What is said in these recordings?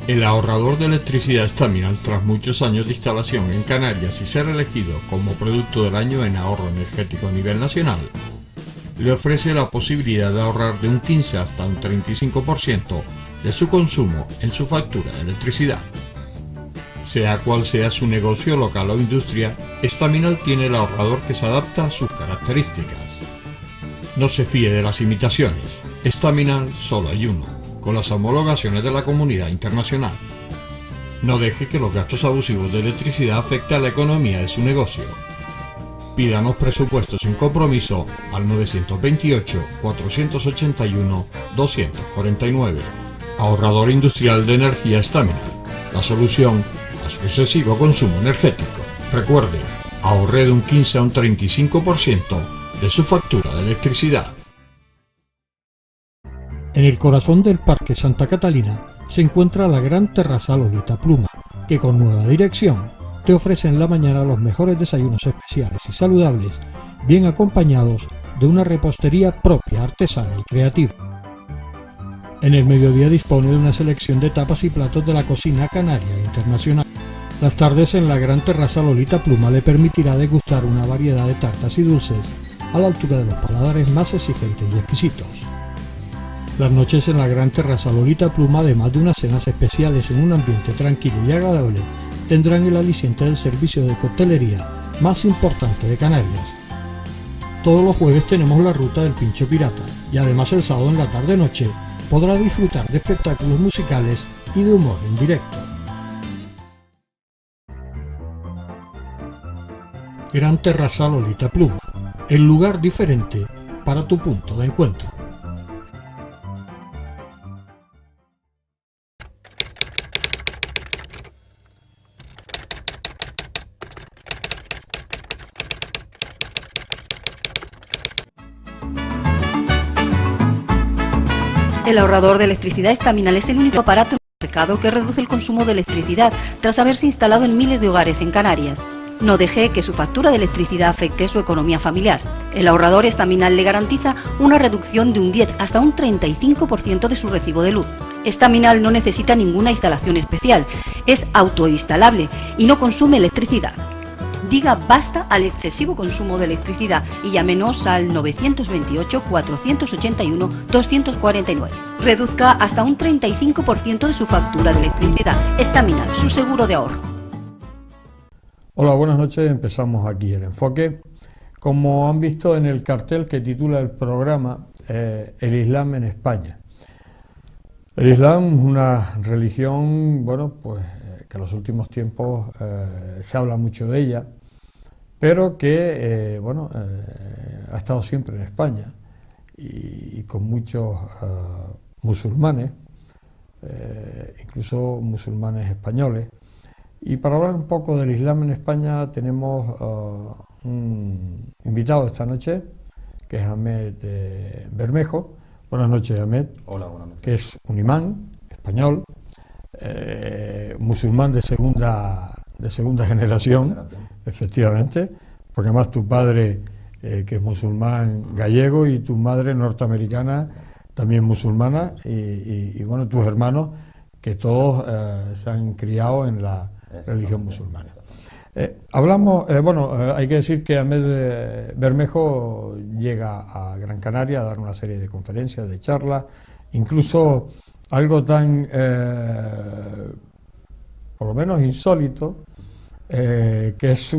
El ahorrador de electricidad Staminal, tras muchos años de instalación en Canarias y ser elegido como producto del año en ahorro energético a nivel nacional, le ofrece la posibilidad de ahorrar de un 15 hasta un 35% de su consumo en su factura de electricidad. Sea cual sea su negocio local o industria, Staminal tiene el ahorrador que se adapta a sus características. No se fíe de las imitaciones, Staminal solo hay uno, con las homologaciones de la comunidad internacional. No deje que los gastos abusivos de electricidad afecten a la economía de su negocio. Pídanos presupuestos sin compromiso al 928-481-249. Ahorrador industrial de energía Staminal, la solución a su excesivo consumo energético. Recuerde, ahorre de un 15 a un 35% de su factura de electricidad. En el corazón del Parque Santa Catalina se encuentra la gran terraza Lolita Pluma, que con nueva dirección te ofrece en la mañana los mejores desayunos especiales y saludables, bien acompañados de una repostería propia, artesana y creativa. En el mediodía dispone de una selección de tapas y platos de la cocina canaria e internacional. Las tardes en la gran terraza Lolita Pluma le permitirá degustar una variedad de tartas y dulces a la altura de los paladares más exigentes y exquisitos. Las noches en la gran terraza Lolita Pluma, además de unas cenas especiales en un ambiente tranquilo y agradable, tendrán el aliciente del servicio de coctelería más importante de Canarias. Todos los jueves tenemos la ruta del Pincho Pirata y además el sábado en la tarde-noche podrá disfrutar de espectáculos musicales y de humor en directo. Gran terraza Lolita Pluma, el lugar diferente para tu punto de encuentro. El ahorrador de electricidad Staminal es el único aparato en el mercado que reduce el consumo de electricidad tras haberse instalado en miles de hogares en Canarias. No deje que su factura de electricidad afecte su economía familiar. El ahorrador Staminal le garantiza una reducción de un 10 hasta un 35% de su recibo de luz. Staminal no necesita ninguna instalación especial, es autoinstalable y no consume electricidad. Diga basta al excesivo consumo de electricidad y llámenos al 928-481-249. Reduzca hasta un 35% de su factura de electricidad. Staminal, su seguro de ahorro. Hola, buenas noches. Empezamos aquí el enfoque. Como han visto en el cartel que titula el programa, el Islam en España. El Islam es una religión, bueno, pues que en los últimos tiempos se habla mucho de ella, pero que ha estado siempre en España y con muchos musulmanes, incluso musulmanes españoles. Y para hablar un poco del Islam en España tenemos un invitado esta noche, que es Ahmed Bermejo. Buenas noches, Ahmed. Hola, buenas noches. Que es un imán español, musulmán de segunda generación, efectivamente, porque además tu padre, que es musulmán gallego, y tu madre norteamericana, también musulmana, y bueno, tus hermanos, que todos se han criado en la religión musulmana. Hay que decir que Ahmed Bermejo llega a Gran Canaria a dar una serie de conferencias, de charlas, incluso algo tan, por lo menos insólito, que es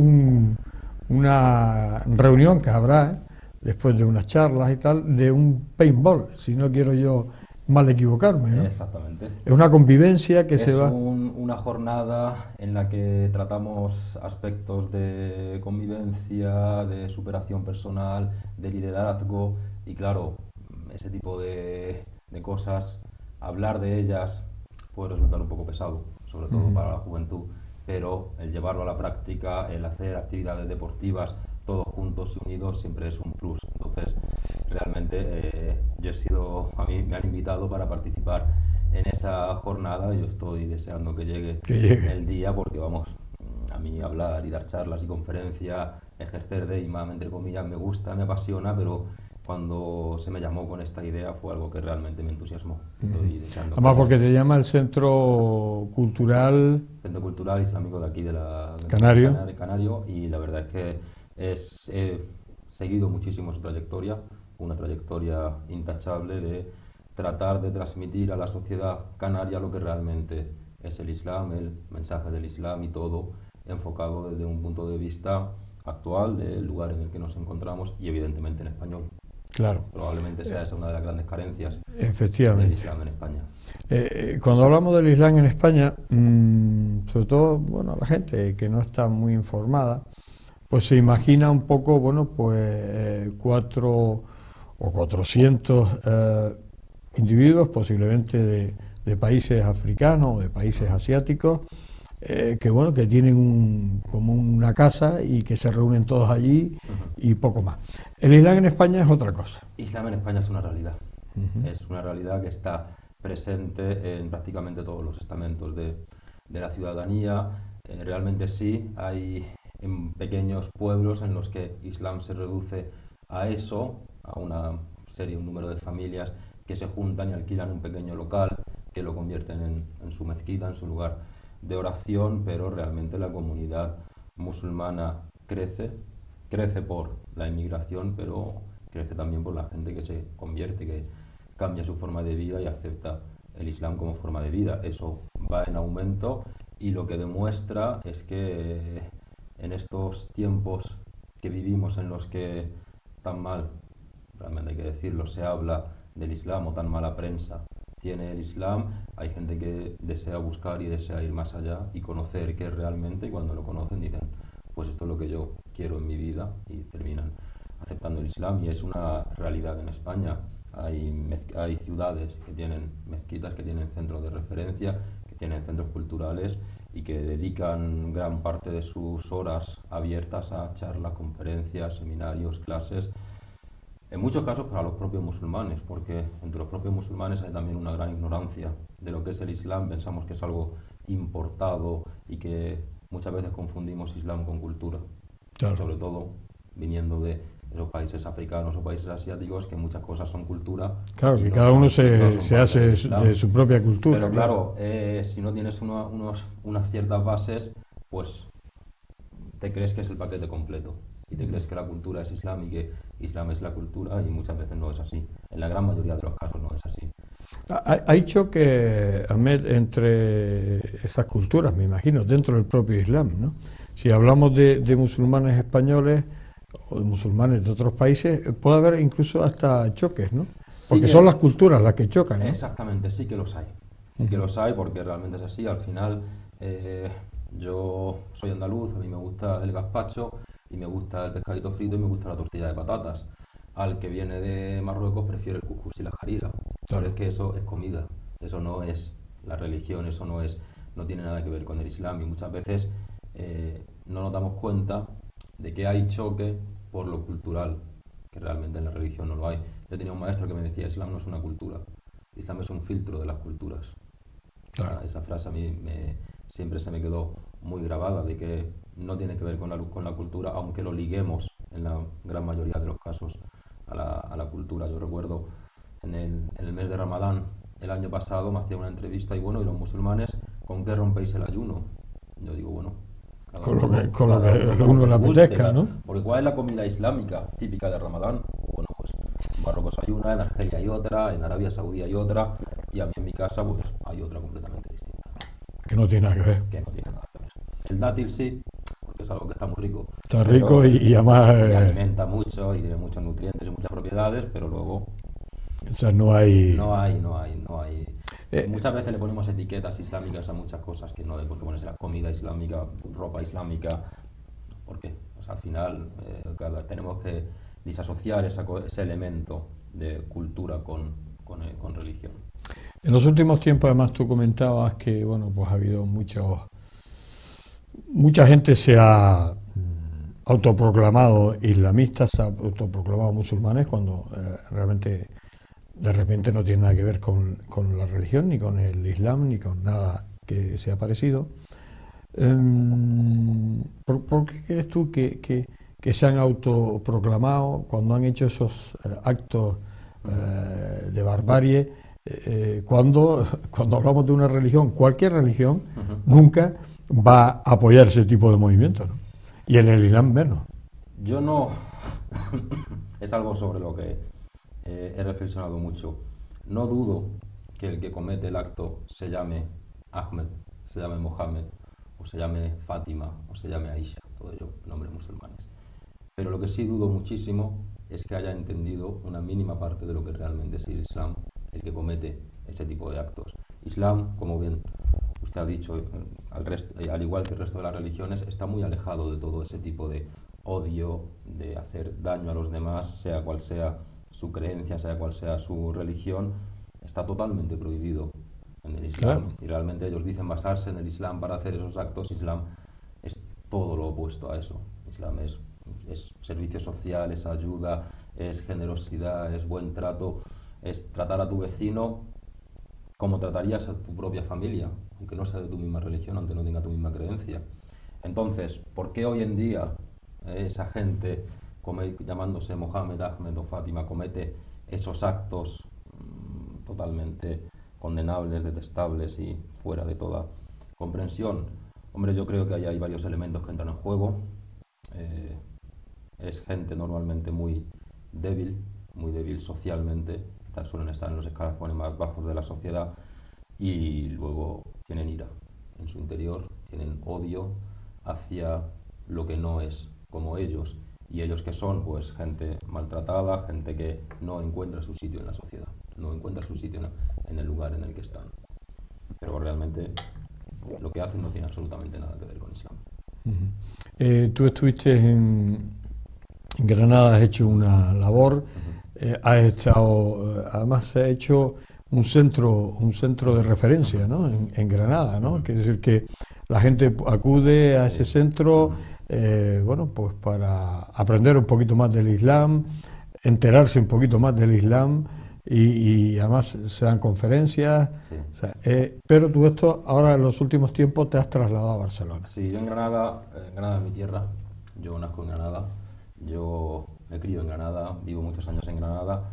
una reunión que habrá después de unas charlas y tal, de un paintball, si no quiero yo mal equivocarme, ¿no? Exactamente. Es una convivencia que se va... Es una jornada en la que tratamos aspectos de convivencia, de superación personal, de liderazgo y claro, ese tipo de cosas, hablar de ellas puede resultar un poco pesado, sobre todo para la juventud, pero el llevarlo a la práctica, el hacer actividades deportivas, todos juntos y unidos siempre es un plus. Entonces, realmente a mí me han invitado para participar en esa jornada y yo estoy deseando que llegue el día porque vamos, a mí hablar y dar charlas y conferencias, ejercer de imam, entre comillas, me gusta, me apasiona, pero cuando se me llamó con esta idea fue algo que realmente me entusiasmó. Estoy deseando Además porque te llama el Centro Cultural Islámico de aquí de la Canario. Y la verdad es que he seguido muchísimo su trayectoria, una trayectoria intachable de tratar de transmitir a la sociedad canaria lo que realmente es el Islam, el mensaje del Islam y todo enfocado desde un punto de vista actual del lugar en el que nos encontramos y evidentemente en español. Claro. Probablemente sea esa una de las grandes carencias efectivamente del Islam en España. Cuando hablamos del Islam en España, sobre todo, bueno, la gente que no está muy informada, pues se imagina un poco, bueno, pues 400 individuos, posiblemente de países africanos o de países asiáticos, que bueno, que tienen como una casa y que se reúnen todos allí y poco más. El Islam en España es otra cosa. Islam en España es una realidad. Es una realidad que está presente en prácticamente todos los estamentos de la ciudadanía. Realmente sí, hay en pequeños pueblos en los que Islam se reduce a eso, a un número de familias que se juntan y alquilan un pequeño local, que lo convierten en su mezquita, en su lugar de oración, pero realmente la comunidad musulmana crece por la inmigración, pero crece también por la gente que se convierte, que cambia su forma de vida y acepta el Islam como forma de vida. Eso va en aumento y lo que demuestra es que en estos tiempos que vivimos en los que tan mal, realmente hay que decirlo, se habla del Islam o tan mala prensa tiene el Islam, hay gente que desea buscar y desea ir más allá y conocer qué es realmente, y cuando lo conocen dicen, pues esto es lo que yo quiero en mi vida, y terminan aceptando el Islam. Y es una realidad en España. Hay ciudades que tienen mezquitas, que tienen centros de referencia, que tienen centros culturales y que dedican gran parte de sus horas abiertas a charlas, conferencias, seminarios, clases. En muchos casos para los propios musulmanes, porque entre los propios musulmanes hay también una gran ignorancia de lo que es el Islam. Pensamos que es algo importado y que muchas veces confundimos Islam con cultura. Claro. Sobre todo viniendo de los países africanos o países asiáticos, que muchas cosas son cultura. Claro, que cada uno se hace de su propia cultura. Pero claro, si no tienes unas ciertas bases, pues te crees que es el paquete completo. Y te crees que la cultura es Islam y que Islam es la cultura, y muchas veces no es así. En la gran mayoría de los casos no es así. Hay choque, Ahmed, entre esas culturas, me imagino, dentro del propio Islam, ¿no? Si hablamos de musulmanes españoles o de musulmanes de otros países, puede haber incluso hasta choques, ¿no? Porque son las culturas las que chocan, ¿no? Exactamente, sí que los hay. Sí que los hay, porque realmente es así. Al final, yo soy andaluz, a mí me gusta el gazpacho, y me gusta el pescadito frito y me gusta la tortilla de patatas. Al que viene de Marruecos prefiere el cuscús y la harira. Pero es que eso es comida, eso no es la religión, eso no tiene nada que ver con el Islam, y muchas veces no nos damos cuenta de que hay choque por lo cultural, que realmente en la religión no lo hay. Yo tenía un maestro que me decía, Islam no es una cultura, Islam es un filtro de las culturas. Claro. Esa frase a mí siempre se me quedó muy grabada, de que no tiene que ver con la cultura, aunque lo liguemos en la gran mayoría de los casos a la cultura. Yo recuerdo en el mes de Ramadán el año pasado me hacía una entrevista y bueno, ¿y los musulmanes con qué rompéis el ayuno? Yo digo, bueno, Con lo que uno le apetezca, ¿no? Porque ¿cuál es la comida islámica típica de Ramadán? Bueno, pues en Marruecos hay una, en Argelia hay otra, en Arabia Saudí hay otra, y a mí en mi casa pues hay otra completamente distinta. Que no tiene nada que ver. Que no tiene nada que ver. El dátil sí, porque es algo que está muy rico. Está rico y además... Y alimenta mucho y tiene muchos nutrientes y muchas propiedades, pero luego... O sea, no hay... No hay. Muchas veces le ponemos etiquetas islámicas a muchas cosas que no hay por qué ponerse la comida islámica, ropa islámica. ¿Por qué? Pues al final tenemos que disasociar ese elemento de cultura con religión. En los últimos tiempos, además, tú comentabas que, bueno, pues ha habido mucha gente se ha autoproclamado islamistas, se ha autoproclamado musulmanes, cuando realmente, de repente, no tiene nada que ver con la religión, ni con el islam, ni con nada que sea parecido. ¿Por qué crees tú que se han autoproclamado cuando han hecho esos actos de barbarie? Cuando hablamos de una religión, cualquier religión, nunca va a apoyar ese tipo de movimientos, ¿no? Y en el Islam menos. Yo no... es algo sobre lo que he reflexionado mucho. No dudo que el que comete el acto se llame Ahmed, se llame Mohammed, o se llame Fátima, o se llame Aisha, todos ellos nombres musulmanes. Pero lo que sí dudo muchísimo es que haya entendido una mínima parte de lo que realmente es el Islam, el que comete ese tipo de actos. Islam, como bien usted ha dicho, al igual que el resto de las religiones, está muy alejado de todo ese tipo de odio, de hacer daño a los demás, sea cual sea su creencia, sea cual sea su religión, está totalmente prohibido en el Islam. Claro. Y realmente ellos dicen basarse en el Islam para hacer esos actos. Islam es todo lo opuesto a eso. Islam es servicio social, es ayuda, es generosidad, es buen trato, es tratar a tu vecino como tratarías a tu propia familia, aunque no sea de tu misma religión, aunque no tenga tu misma creencia. Entonces, ¿por qué hoy en día esa gente, llamándose Mohammed, Ahmed o Fátima, comete esos actos totalmente condenables, detestables y fuera de toda comprensión? Hombre, yo creo que ahí hay varios elementos que entran en juego. Es gente normalmente muy débil socialmente, suelen estar en los escalafones más bajos de la sociedad, y luego tienen ira en su interior, tienen odio hacia lo que no es como ellos, y ellos que son pues gente maltratada, gente que no encuentra su sitio en la sociedad, no encuentra su sitio en el lugar en el que están. Pero realmente lo que hacen no tiene absolutamente nada que ver con Islam. Tú estuviste en Granada, has hecho una labor, has estado, además se ha hecho un centro de referencia, ¿no? en Granada, ¿no? Que es decir, que la gente acude a ese centro, bueno, pues para aprender un poquito más del Islam, enterarse un poquito más del Islam, y además se dan conferencias. Sí. O sea, pero tú esto ahora en los últimos tiempos te has trasladado a Barcelona. Sí, yo en Granada es mi tierra, yo nazco en Granada, yo me crío en Granada, vivo muchos años en Granada.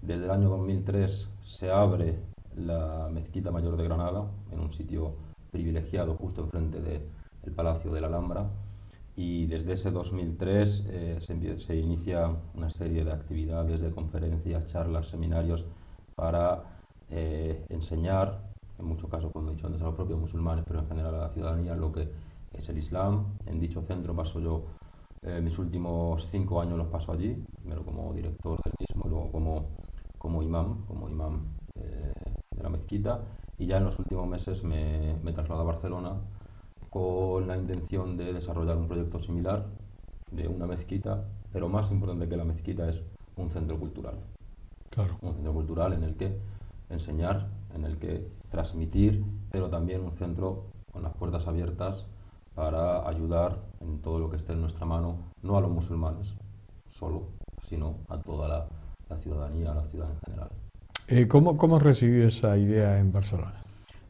Desde el año 2003 se abre la Mezquita Mayor de Granada, en un sitio privilegiado justo enfrente del Palacio de la Alhambra, y desde ese 2003 se inicia una serie de actividades, de conferencias, charlas, seminarios para enseñar, en muchos casos, como he dicho antes, a los propios musulmanes, pero en general a la ciudadanía, lo que es el Islam. En dicho centro paso yo mis últimos 5 años los paso allí, primero como director del mismo, luego como imam de la mezquita, y ya en los últimos meses me traslado a Barcelona con la intención de desarrollar un proyecto similar de una mezquita, pero más importante que la mezquita es un centro cultural. Claro. Un centro cultural en el que enseñar, en el que transmitir, pero también un centro con las puertas abiertas para ayudar en todo lo que esté en nuestra mano, no a los musulmanes solo, sino a toda la ciudadanía, a la ciudad en general. ¿Cómo recibió esa idea en Barcelona?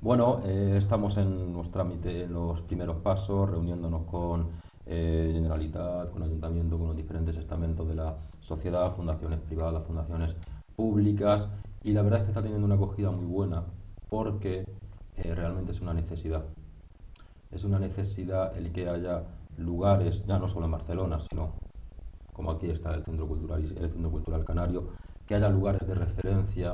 Bueno, estamos en los trámites, en los primeros pasos, reuniéndonos con Generalitat, con Ayuntamiento, con los diferentes estamentos de la sociedad, fundaciones privadas, fundaciones públicas, y la verdad es que está teniendo una acogida muy buena porque realmente es una necesidad. es una necesidad el que haya lugares, ya no solo en Barcelona, sino como aquí está el Centro Cultural Canario, que haya lugares de referencia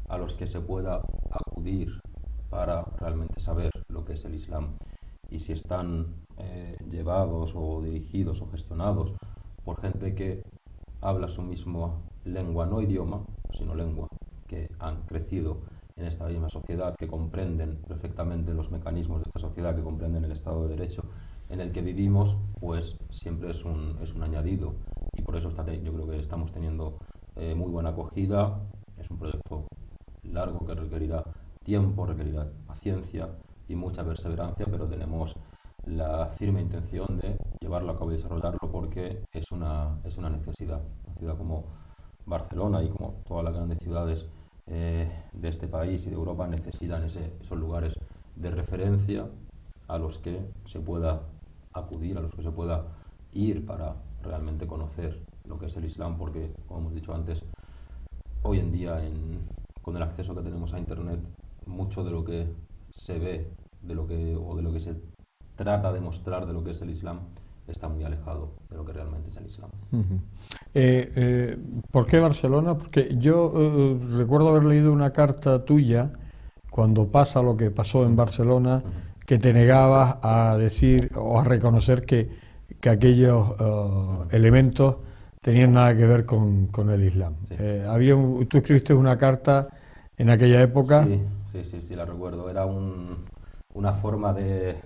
a los que se pueda acudir para realmente saber lo que es el Islam. Y si están llevados o dirigidos o gestionados por gente que habla su misma lengua, no idioma, sino lengua, que han crecido en esta misma sociedad, que comprenden perfectamente los mecanismos de esta sociedad, que comprenden el Estado de Derecho en el que vivimos, pues siempre es un añadido. Y por eso yo creo que estamos teniendo muy buena acogida. Es un proyecto largo que requerirá tiempo, requerirá paciencia y mucha perseverancia, pero tenemos la firme intención de llevarlo a cabo y desarrollarlo porque es una necesidad. Una ciudad como Barcelona y como todas las grandes ciudades de este país y de Europa necesitan esos lugares de referencia a los que se pueda acudir, a los que se pueda ir para realmente conocer lo que es el Islam, porque, como hemos dicho antes, hoy en día con el acceso que tenemos a Internet, mucho de lo que se ve, de lo que se trata de mostrar de lo que es el Islam, está muy alejado de lo que realmente es el Islam. ¿Por qué Barcelona? Porque yo recuerdo haber leído una carta tuya cuando pasa lo que pasó en Barcelona, que te negabas a decir o a reconocer que aquellos elementos tenían nada que ver con el Islam. Sí. Tú escribiste una carta en aquella época. Sí, la recuerdo. Era una forma de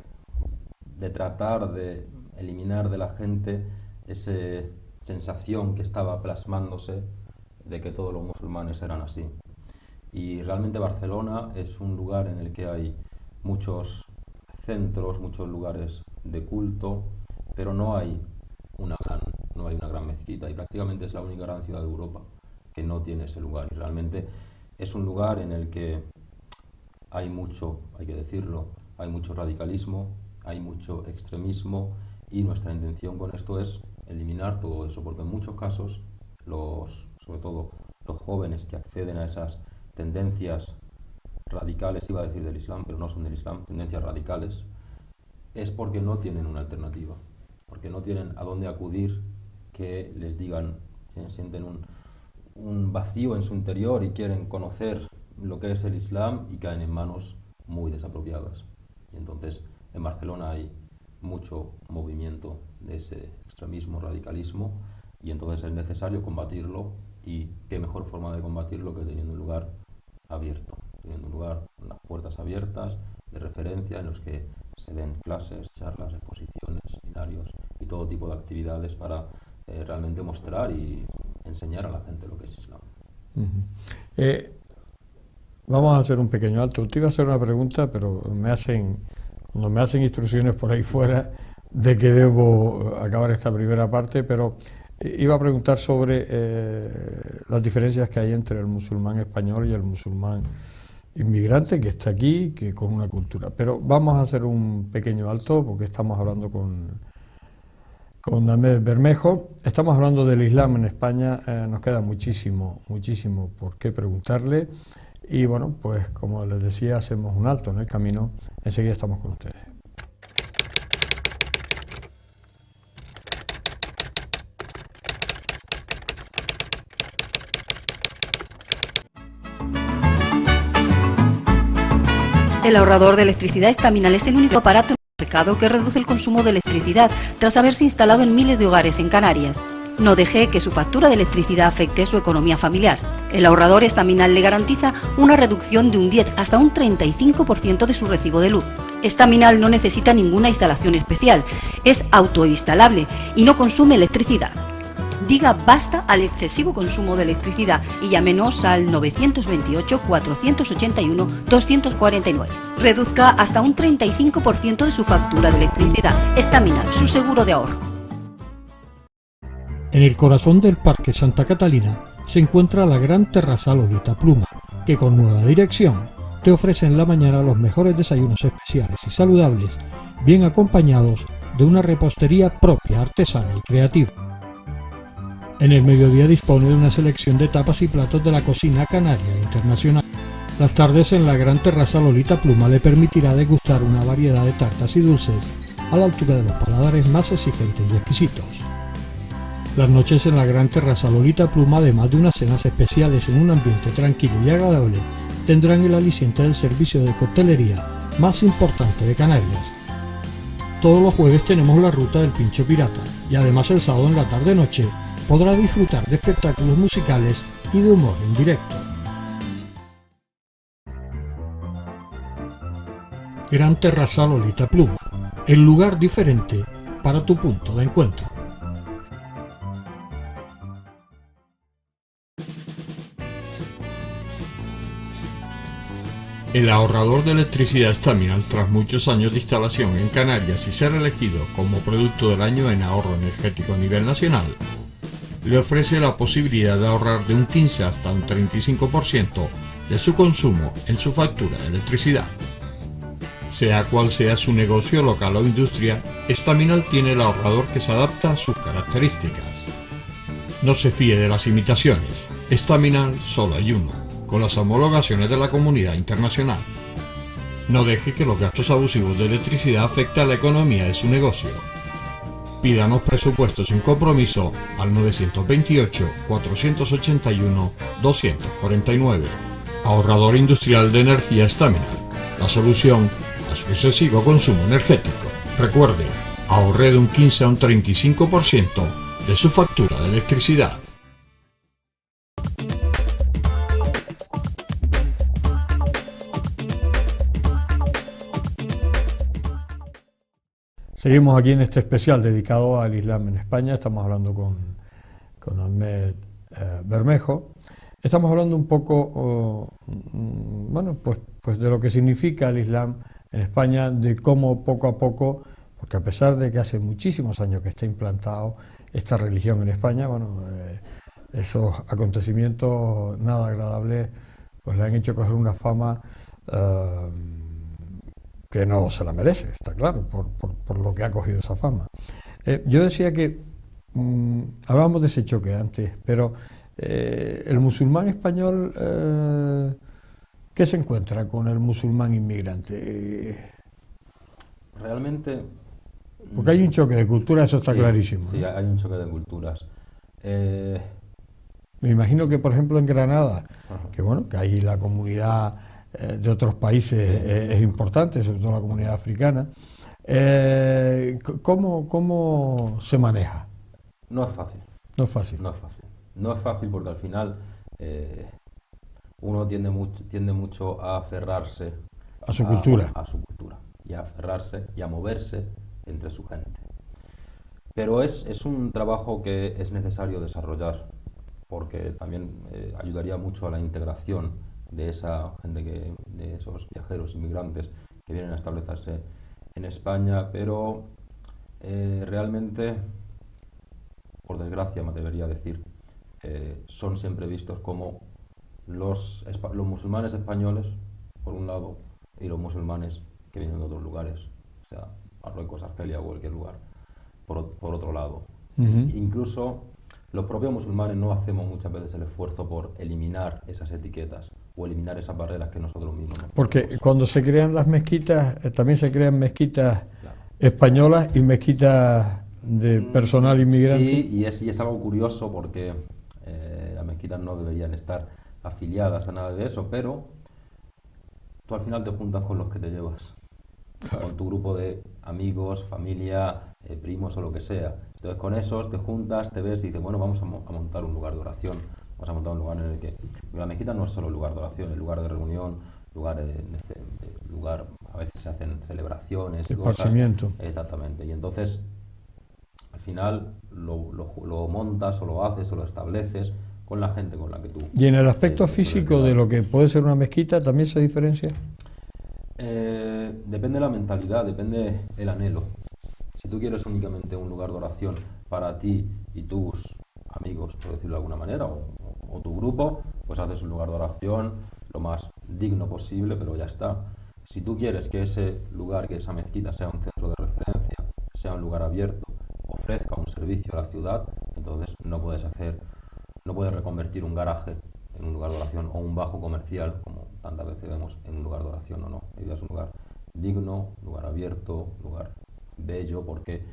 tratar de eliminar de la gente esa sensación que estaba plasmándose de que todos los musulmanes eran así. Y realmente Barcelona es un lugar en el que hay muchos centros, muchos lugares de culto, pero no hay una gran mezquita, y prácticamente es la única gran ciudad de Europa que no tiene ese lugar. Y realmente es un lugar en el que hay mucho, hay que decirlo, hay mucho radicalismo, hay mucho extremismo, y nuestra intención con esto es eliminar todo eso, porque en muchos casos, sobre todo los jóvenes que acceden a esas tendencias radicales, iba a decir del Islam, pero no son del Islam, tendencias radicales, es porque no tienen una alternativa, porque no tienen a dónde acudir que les digan, sienten un vacío en su interior y quieren conocer lo que es el Islam y caen en manos muy desapropiadas. Y entonces en Barcelona hay mucho movimiento de ese extremismo, radicalismo, y entonces es necesario combatirlo, y qué mejor forma de combatirlo que teniendo un lugar abierto, teniendo un lugar con las puertas abiertas de referencia en los que se den clases, charlas, exposiciones, seminarios y todo tipo de actividades para realmente mostrar y enseñar a la gente lo que es Islam. Vamos a hacer un pequeño alto. Te iba a hacer una pregunta, pero cuando me hacen instrucciones por ahí fuera de que debo acabar esta primera parte, pero iba a preguntar sobre las diferencias que hay entre el musulmán español y el musulmán inmigrante que está aquí, que con una cultura. Pero vamos a hacer un pequeño alto porque estamos hablando con Ahmed Bermejo. Estamos hablando del Islam en España. Nos queda muchísimo por qué preguntarle. Y bueno, pues como les decía, hacemos un alto en el camino. Enseguida estamos con ustedes. El ahorrador de electricidad Estaminal es el único aparato en el mercado que reduce el consumo de electricidad tras haberse instalado en miles de hogares en Canarias. No deje que su factura de electricidad afecte su economía familiar. El ahorrador Estaminal le garantiza una reducción de un 10 hasta un 35% de su recibo de luz. Estaminal no necesita ninguna instalación especial, es autoinstalable y no consume electricidad. Diga basta al excesivo consumo de electricidad y llámenos al 928 481 249. Reduzca hasta un 35% de su factura de electricidad. Estaminal, su seguro de ahorro. En el corazón del Parque Santa Catalina se encuentra la gran terrazal Oguita Pluma, que con nueva dirección te ofrece en la mañana los mejores desayunos especiales y saludables, bien acompañados de una repostería propia, artesana y creativa. En el mediodía dispone de una selección de tapas y platos de la cocina canaria e internacional. Las tardes en la gran terraza Lolita Pluma le permitirá degustar una variedad de tartas y dulces a la altura de los paladares más exigentes y exquisitos. Las noches en la gran terraza Lolita Pluma, además de unas cenas especiales en un ambiente tranquilo y agradable, tendrán el aliciente del servicio de coctelería más importante de Canarias. Todos los jueves tenemos la ruta del Pincho Pirata y además el sábado en la tarde-noche podrá disfrutar de espectáculos musicales y de humor en directo. Gran Terraza Lolita Pluma, el lugar diferente para tu punto de encuentro. El ahorrador de electricidad Staminal, tras muchos años de instalación en Canarias y ser elegido como producto del año en ahorro energético a nivel nacional, le ofrece la posibilidad de ahorrar de un 15 hasta un 35% de su consumo en su factura de electricidad. Sea cual sea su negocio local o industria, Staminal tiene el ahorrador que se adapta a sus características. No se fíe de las imitaciones, Staminal solo hay uno, con las homologaciones de la comunidad internacional. No deje que los gastos abusivos de electricidad afecten a la economía de su negocio. Pídanos presupuestos sin compromiso al 928-481-249. Ahorrador industrial de energía Staminal, la solución a su excesivo consumo energético. Recuerde, ahorre de un 15 a un 35% de su factura de electricidad. Seguimos aquí en este especial dedicado al Islam en España. Estamos hablando con Ahmed Bermejo. Estamos hablando un poco, pues de lo que significa el Islam en España, de cómo poco a poco, porque a pesar de que hace muchísimos años que está implantado esta religión en España, esos acontecimientos nada agradables pues le han hecho coger una fama que no se la merece, está claro, por lo que ha cogido esa fama. Yo decía que hablábamos de ese choque antes, pero el musulmán español, ¿qué se encuentra con el musulmán inmigrante? Realmente... Porque hay un choque de culturas, eso está clarísimo. Sí, hay un choque de culturas. Me imagino que, por ejemplo, en Granada, que ahí la comunidad de otros países es importante, sobre todo la comunidad africana, ¿cómo se maneja? No es fácil. No es fácil. No es fácil. No es fácil porque al final uno tiende mucho a aferrarse a su cultura. A su cultura. Y a aferrarse y a moverse entre su gente. Pero es un trabajo que es necesario desarrollar, porque también ayudaría mucho a la integración de esa gente, de esos viajeros inmigrantes que vienen a establecerse en España, pero realmente, por desgracia me atrevería a decir, son siempre vistos como los musulmanes españoles, por un lado, y los musulmanes que vienen de otros lugares, o sea, Marruecos, Argelia o cualquier lugar, por otro lado. Incluso los propios musulmanes no hacemos muchas veces el esfuerzo por eliminar esas etiquetas o eliminar esas barreras que nosotros mismos nos Porque ponemos. cuando se crean las mezquitas, también se crean mezquitas españolas y mezquitas de personal inmigrante. Sí, y es algo curioso porque las mezquitas no deberían estar afiliadas a nada de eso, pero tú al final te juntas con los que te llevas. Claro. Con tu grupo de amigos, familia, primos o lo que sea. Entonces con esos te juntas, te ves y dices, bueno, vamos a montar un lugar de oración, vamos a montar un lugar en el que... La mezquita no es solo lugar de oración, es lugar de reunión, lugar, a veces se hacen celebraciones y cosas. Esparcimiento. Exactamente, y entonces al final lo montas o lo haces o lo estableces con la gente con la que tú... ¿Y en el aspecto físico de lo que puede ser una mezquita también se diferencia? Depende de la mentalidad, depende el anhelo. Si tú quieres únicamente un lugar de oración para ti y tus amigos, por decirlo de alguna manera, o tu grupo, pues haces un lugar de oración lo más digno posible, pero ya está. Si tú quieres que ese lugar, que esa mezquita sea un centro de referencia, sea un lugar abierto, ofrezca un servicio a la ciudad, entonces no puedes reconvertir un garaje en un lugar de oración o un bajo comercial, como tantas veces vemos en un lugar de oración o no. La iglesia es un lugar digno, un lugar abierto, un lugar bello, porque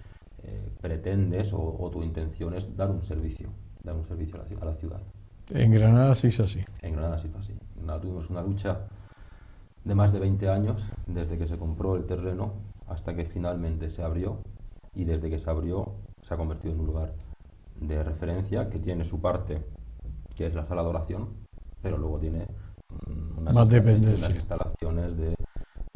pretendes o tu intención es dar un servicio a la ciudad. En Granada se hizo así. En Granada se hizo así. En Granada tuvimos una lucha de más de 20 años, desde que se compró el terreno hasta que finalmente se abrió, y desde que se abrió se ha convertido en un lugar de referencia que tiene su parte, que es la sala de oración, pero luego tiene unas instalaciones de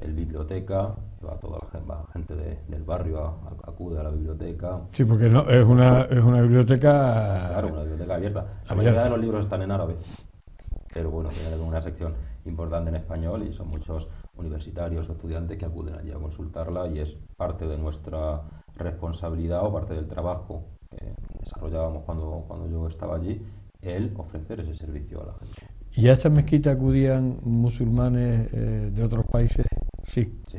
biblioteca, va toda la gente del barrio acude a la biblioteca. Sí, porque no, es una biblioteca... Claro, una biblioteca abierta. La mayoría de los libros están en árabe, pero bueno, tiene una sección importante en español y son muchos universitarios o estudiantes que acuden allí a consultarla, y es parte de nuestra responsabilidad o parte del trabajo que desarrollábamos cuando yo estaba allí, el ofrecer ese servicio a la gente. ¿Y a esta mezquita acudían musulmanes de otros países? Sí. Sí.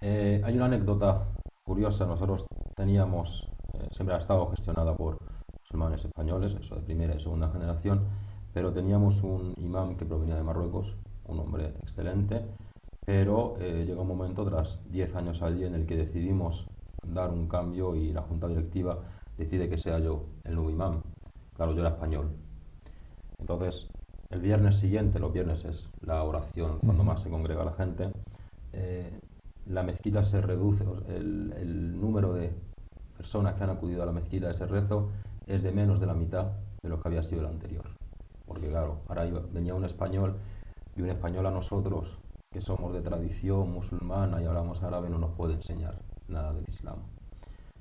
Hay una anécdota curiosa. Nosotros teníamos, siempre ha estado gestionada por musulmanes españoles, eso de primera y segunda generación, pero teníamos un imán que provenía de Marruecos, un hombre excelente, pero llegó un momento, tras 10 años allí, en el que decidimos dar un cambio y la junta directiva decide que sea yo el nuevo imán. Claro, yo era español. Entonces, el viernes siguiente, los viernes es la oración cuando más se congrega la gente, la mezquita se reduce, el número de personas que han acudido a la mezquita a ese rezo es de menos de la mitad de lo que había sido el anterior. Porque claro, ahora venía un español, y un español a nosotros, que somos de tradición musulmana y hablamos árabe, no nos puede enseñar nada del Islam.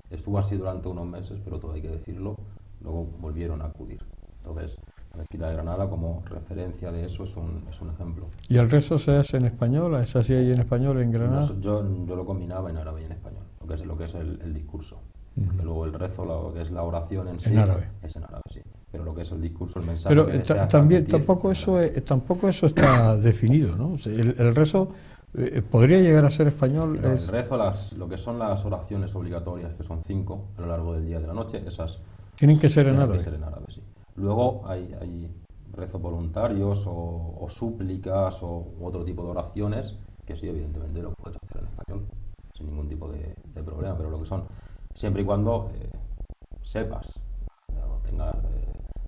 Estuvo así durante unos meses, pero todo hay que decirlo, luego volvieron a acudir. Entonces, la mezquita de Granada, como referencia de eso, es un ejemplo. ¿Y el rezo se hace en español? ¿Es así ahí en español, en Granada? Yo lo combinaba en árabe y en español, lo que es el discurso. Porque luego el rezo, lo que es la oración en sí, es en árabe, sí. Pero lo que es el discurso, el mensaje... Pero también tampoco eso está definido, ¿no? El rezo podría llegar a ser español. El rezo, lo que son las oraciones obligatorias, que son 5 a lo largo del día y de la noche, esas tienen que ser en árabe. Que ser en árabe, sí. Luego hay rezos voluntarios o súplicas o otro tipo de oraciones que sí, evidentemente lo puedes hacer en español sin ningún tipo de problema, pero lo que son, siempre y cuando sepas,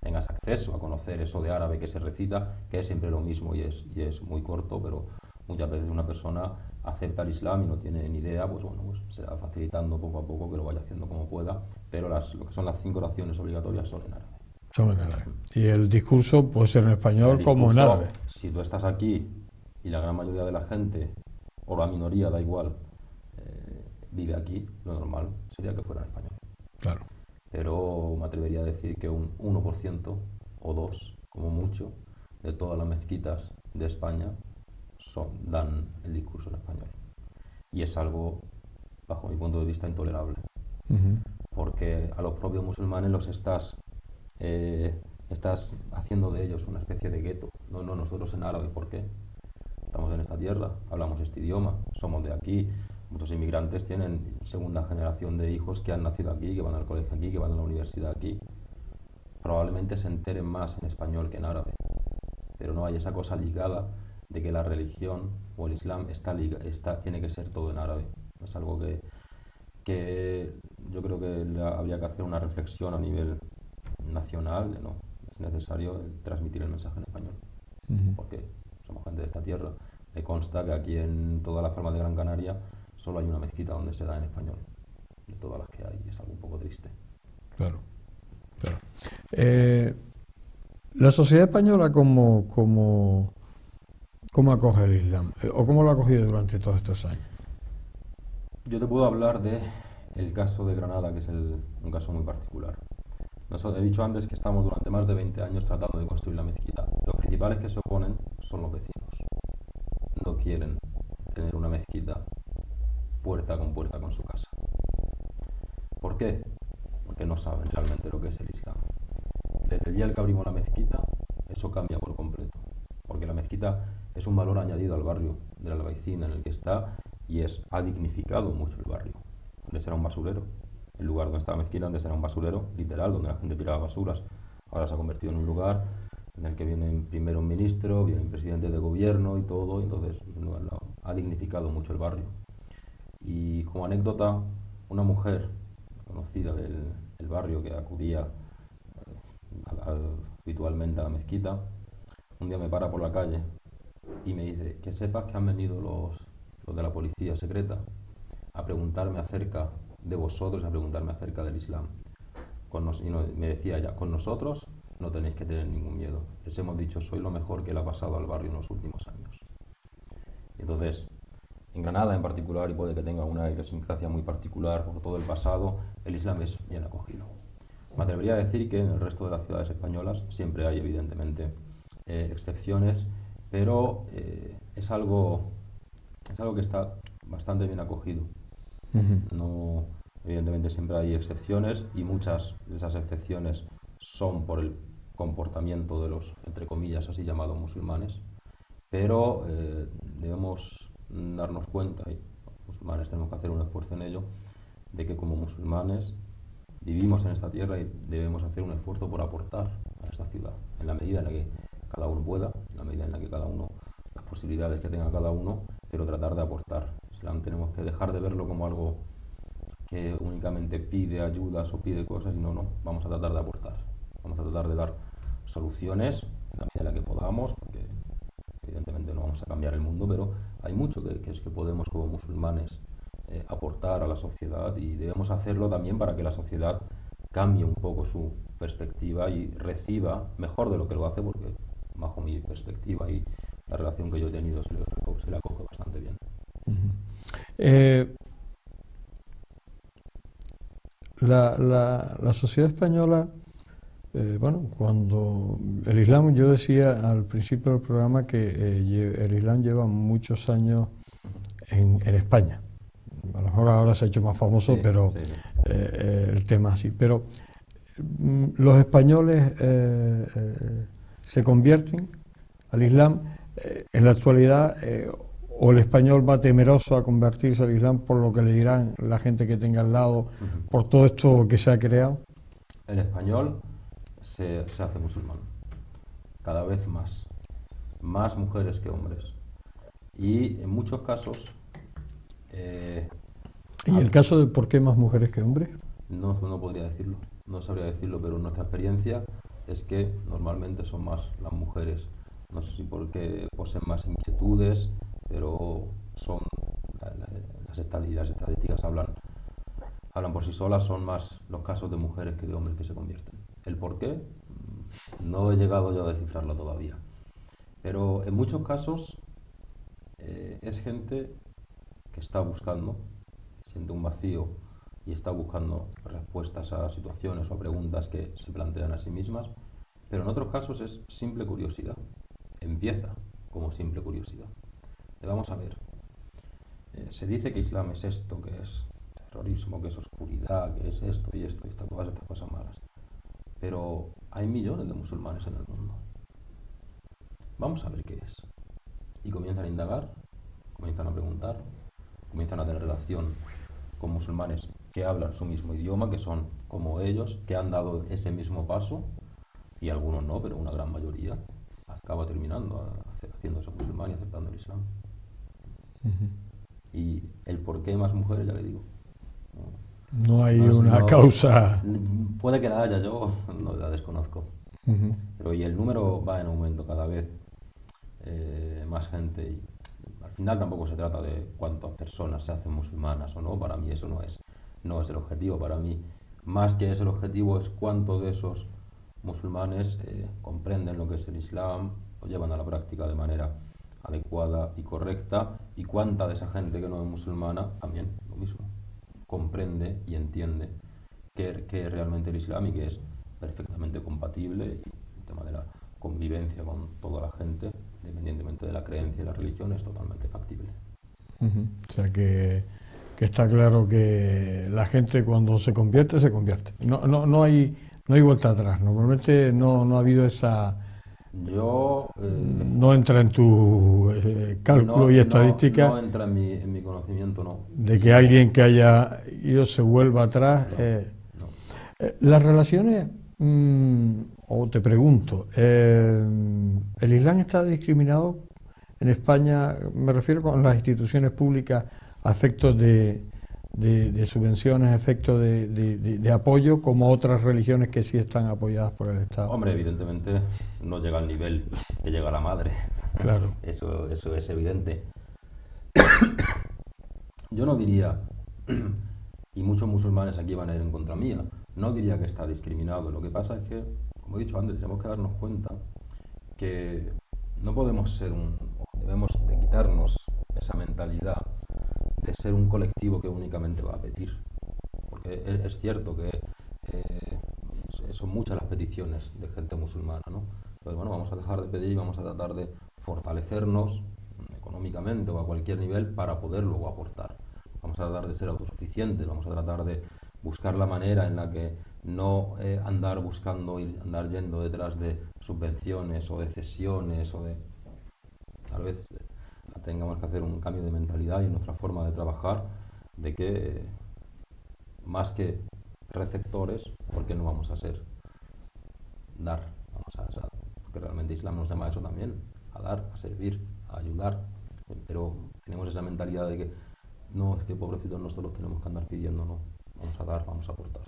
tengas acceso a conocer eso de árabe que se recita, que es siempre lo mismo y es muy corto, pero muchas veces una persona acepta el Islam y no tiene ni idea, pues bueno, pues se va facilitando poco a poco, que lo vaya haciendo como pueda, pero lo que son las 5 oraciones obligatorias son en árabe. Son en árabe. Y el discurso puede ser en español como en árabe. Si tú estás aquí y la gran mayoría de la gente, o la minoría, da igual, vive aquí, lo normal sería que fuera en español. Claro. Pero me atrevería a decir que un 1% o 2%, como mucho, de todas las mezquitas de España dan el discurso en español. Y es algo, bajo mi punto de vista, intolerable. Porque a los propios musulmanes los estás haciendo de ellos una especie de gueto. No, nosotros en árabe, ¿por qué? Estamos en esta tierra, hablamos este idioma, somos de aquí. Muchos inmigrantes tienen segunda generación de hijos que han nacido aquí, que van al colegio aquí, que van a la universidad aquí. Probablemente se enteren más en español que en árabe, pero no hay esa cosa ligada de que la religión o el Islam tiene que ser todo en árabe. Es algo que yo creo que habría que hacer una reflexión a nivel nacional. No, es necesario transmitir el mensaje en español, porque somos gente de esta tierra. Me consta que aquí en todas las palmas de Gran Canaria solo hay una mezquita donde se da en español, de todas las que hay. Es algo un poco triste. Claro. La sociedad española, ¿cómo acoge el Islam? ¿O cómo lo ha acogido durante todos estos años? Yo te puedo hablar del caso de Granada, que es un caso muy particular. He dicho antes que estamos durante más de 20 años tratando de construir la mezquita. Los principales que se oponen son los vecinos. No quieren tener una mezquita puerta con su casa. ¿Por qué? Porque no saben realmente lo que es el Islam. Desde el día que abrimos la mezquita, eso cambia por completo. Porque la mezquita es un valor añadido al barrio del Albaicín en el que está, y ha dignificado mucho el barrio. Antes era un basurero. El lugar donde estaba la mezquita antes era un basurero, literal, donde la gente tiraba basuras. Ahora se ha convertido en un lugar en el que viene primero un ministro, viene un presidente de gobierno y todo, entonces ha dignificado mucho el barrio. Y como anécdota, una mujer conocida del barrio que acudía habitualmente a la mezquita, un día me para por la calle y me dice que sepas que han venido los de la policía secreta a preguntarme acerca de vosotros, a preguntarme acerca del Islam. Me decía ella, con nosotros no tenéis que tener ningún miedo. Les hemos dicho, soy lo mejor que le ha pasado al barrio en los últimos años. Y entonces, en Granada en particular, y puede que tenga una idiosincrasia muy particular por todo el pasado, el Islam es bien acogido. Me atrevería a decir que en el resto de las ciudades españolas siempre hay, evidentemente, excepciones, pero es algo que está bastante bien acogido. No, evidentemente siempre hay excepciones y muchas de esas excepciones son por el comportamiento de los, entre comillas, así llamados musulmanes, pero debemos darnos cuenta, y los musulmanes tenemos que hacer un esfuerzo en ello, de que como musulmanes vivimos en esta tierra y debemos hacer un esfuerzo por aportar a esta ciudad, en la medida en la que cada uno pueda, en la medida en la que cada uno, las posibilidades que tenga cada uno, pero tratar de aportar. Islam tenemos que dejar de verlo como algo que únicamente pide ayudas o pide cosas, sino no, vamos a tratar de aportar, vamos a tratar de dar soluciones en la medida en la que podamos, porque evidentemente no vamos a cambiar el mundo, pero hay mucho que podemos como musulmanes aportar a la sociedad y debemos hacerlo también para que la sociedad cambie un poco su perspectiva y reciba mejor de lo que lo hace, porque bajo mi perspectiva y la relación que yo he tenido se le acoge bastante bien. La sociedad española, bueno, cuando el Islam, yo decía al principio del programa que el Islam lleva muchos años en España. A lo mejor ahora se ha hecho más famoso, Sí, pero sí. el tema así. Pero los españoles se convierten al Islam en la actualidad, o el español va temeroso a convertirse al Islam por lo que le dirán la gente que tenga al lado, por todo esto que se ha creado. El español se hace musulmán, cada vez más mujeres que hombres. Y en muchos casos... ¿Y el caso de por qué más mujeres que hombres? No podría decirlo, no sabría decirlo, pero nuestra experiencia es que normalmente son más las mujeres. No sé si porque poseen más inquietudes, pero son las estadísticas hablan por sí solas, son más los casos de mujeres que de hombres que se convierten. ¿El por qué? No he llegado yo a descifrarlo todavía. Pero en muchos casos es gente que está buscando, siente un vacío y está buscando respuestas a situaciones o a preguntas que se plantean a sí mismas, pero en otros casos es simple curiosidad. Empieza como simple curiosidad. Vamos a ver. Se dice que Islam es esto, que es terrorismo, que es oscuridad, que es esto y todas estas cosas malas. Pero hay millones de musulmanes en el mundo. Vamos a ver qué es. Y comienzan a indagar, comienzan a preguntar, comienzan a tener relación con musulmanes que hablan su mismo idioma, que son como ellos, que han dado ese mismo paso, y algunos no, pero una gran mayoría acaba terminando haciéndose musulmán y aceptando el Islam. Y el por qué más mujeres, ya le digo. No hay una causa. Puede que la haya, yo no la desconozco. Pero y el número va en aumento cada vez, más gente. Y al final tampoco se trata de cuántas personas se hacen musulmanas o no. Para mí eso no es el objetivo. Para mí, más que es el objetivo, es cuántos de esos musulmanes comprenden lo que es el Islam, lo llevan a la práctica de manera adecuada y correcta, y cuánta de esa gente que no es musulmana también lo mismo comprende y entiende que es realmente el Islam y que es perfectamente compatible, y el tema de la convivencia con toda la gente, independientemente de la creencia y la religión, es totalmente factible. O sea que está claro que la gente cuando se convierte, se convierte. No hay vuelta atrás. Normalmente no ha habido esa... no entra en tu cálculo y estadística. No entra en mi conocimiento, no. De que alguien que haya ido se vuelva atrás. No. Las relaciones o te pregunto, ¿el Islam está discriminado en España? Me refiero con las instituciones públicas a efectos de subvenciones, a efectos de apoyo, como otras religiones que sí están apoyadas por el Estado. Hombre, evidentemente no llega al nivel que llega la madre. Claro. Eso es evidente. Yo no diría, y muchos musulmanes aquí van a ir en contra mía, no diría que está discriminado. Lo que pasa es que, como he dicho antes, tenemos que darnos cuenta que no podemos ser debemos de quitarnos esa mentalidad de ser un colectivo que únicamente va a pedir. Porque es cierto que son muchas las peticiones de gente musulmana, ¿no? Entonces, bueno, vamos a dejar de pedir y vamos a tratar de fortalecernos económicamente o a cualquier nivel para poder luego aportar. Vamos a tratar de ser autosuficientes, vamos a tratar de buscar la manera en la que no andar buscando y andar yendo detrás de subvenciones o de cesiones o de... Tal vez tengamos que hacer un cambio de mentalidad y en nuestra forma de trabajar, de que más que receptores, ¿por qué no vamos a ser? Dar, porque realmente Islam nos llama a eso también, a dar, a servir, a ayudar, pero tenemos esa mentalidad de que no, es que pobrecitos nosotros tenemos que andar pidiendo, no, vamos a dar, vamos a aportar.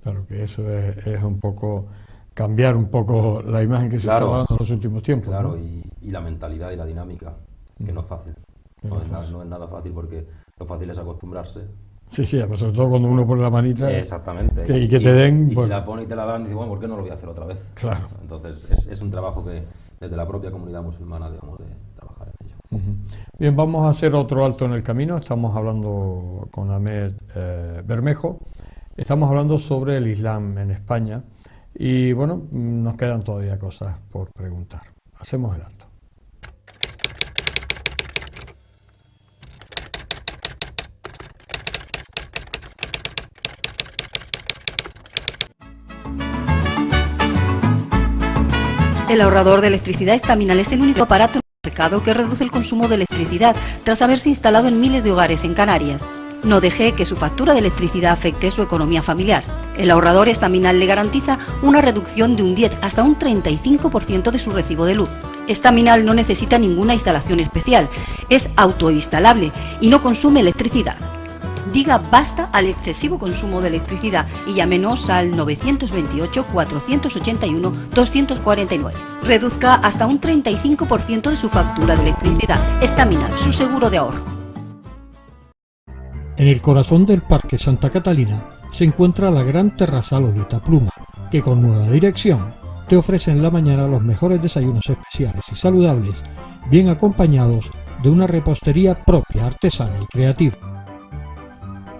Claro que eso es un poco cambiar un poco la imagen que se está dando en los últimos tiempos. Claro, ¿no? y la mentalidad y la dinámica, que no es fácil. No es nada fácil, porque lo fácil es acostumbrarse. Sí, sobre todo cuando uno pone la manita. Exactamente. Y que te den... Y si la pone y te la dan, dices, bueno, ¿por qué no lo voy a hacer otra vez? Claro. Entonces, es un trabajo que desde la propia comunidad musulmana debemos de trabajar en ello. Bien, vamos a hacer otro alto en el camino. Estamos hablando con Ahmed Bermejo. Estamos hablando sobre el Islam en España. Y bueno, nos quedan todavía cosas por preguntar. Hacemos el alto. El ahorrador de electricidad Estaminal es el único aparato en el mercado que reduce el consumo de electricidad tras haberse instalado en miles de hogares en Canarias. No deje que su factura de electricidad afecte su economía familiar. El ahorrador Estaminal le garantiza una reducción de un 10 hasta un 35% de su recibo de luz. Estaminal no necesita ninguna instalación especial, es autoinstalable y no consume electricidad. Diga basta al excesivo consumo de electricidad y llámenos al 928-481-249. Reduzca hasta un 35% de su factura de electricidad. Estaminal, su seguro de ahorro. En el corazón del Parque Santa Catalina se encuentra la gran terrazal Olita Pluma, que con nueva dirección te ofrece en la mañana los mejores desayunos especiales y saludables, bien acompañados de una repostería propia, artesana y creativa.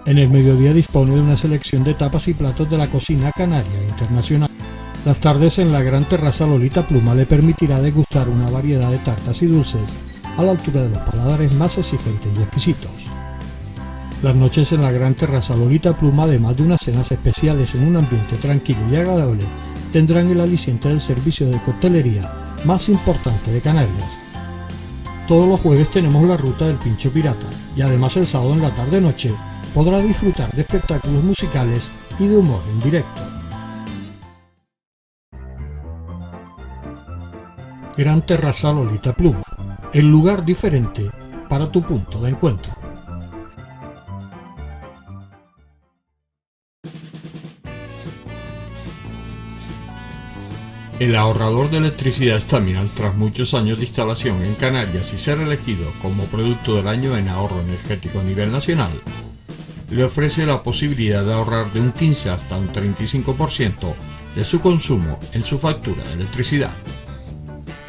En el mediodía dispone de una selección de tapas y platos de la cocina canaria e internacional. Las tardes en la gran terraza Olita Pluma le permitirá degustar una variedad de tartas y dulces a la altura de los paladares más exigentes y exquisitos. Las noches en la gran terraza Olita Pluma, además de unas cenas especiales en un ambiente tranquilo y agradable, tendrán el aliciente del servicio de coctelería más importante de Canarias. Todos los jueves tenemos la ruta del Pincho Pirata y además el sábado en la tarde-noche podrá disfrutar de espectáculos musicales y de humor en directo. Gran Terrazal Olita Pluma, el lugar diferente para tu punto de encuentro. El ahorrador de electricidad Estaminal, tras muchos años de instalación en Canarias y ser elegido como producto del año en ahorro energético a nivel nacional, le ofrece la posibilidad de ahorrar de un 15 hasta un 35% de su consumo en su factura de electricidad.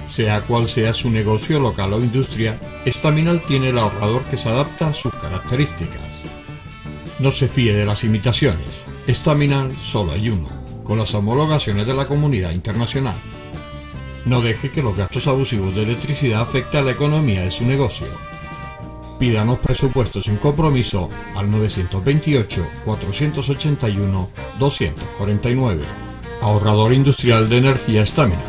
Sea cual sea su negocio local o industria, Estaminal tiene el ahorrador que se adapta a sus características. No se fíe de las imitaciones, Estaminal solo hay uno, con las homologaciones de la comunidad internacional. No deje que los gastos abusivos de electricidad afecten a la economía de su negocio. Pídanos presupuestos sin compromiso al 928-481-249. Ahorrador industrial de energía Estaminal,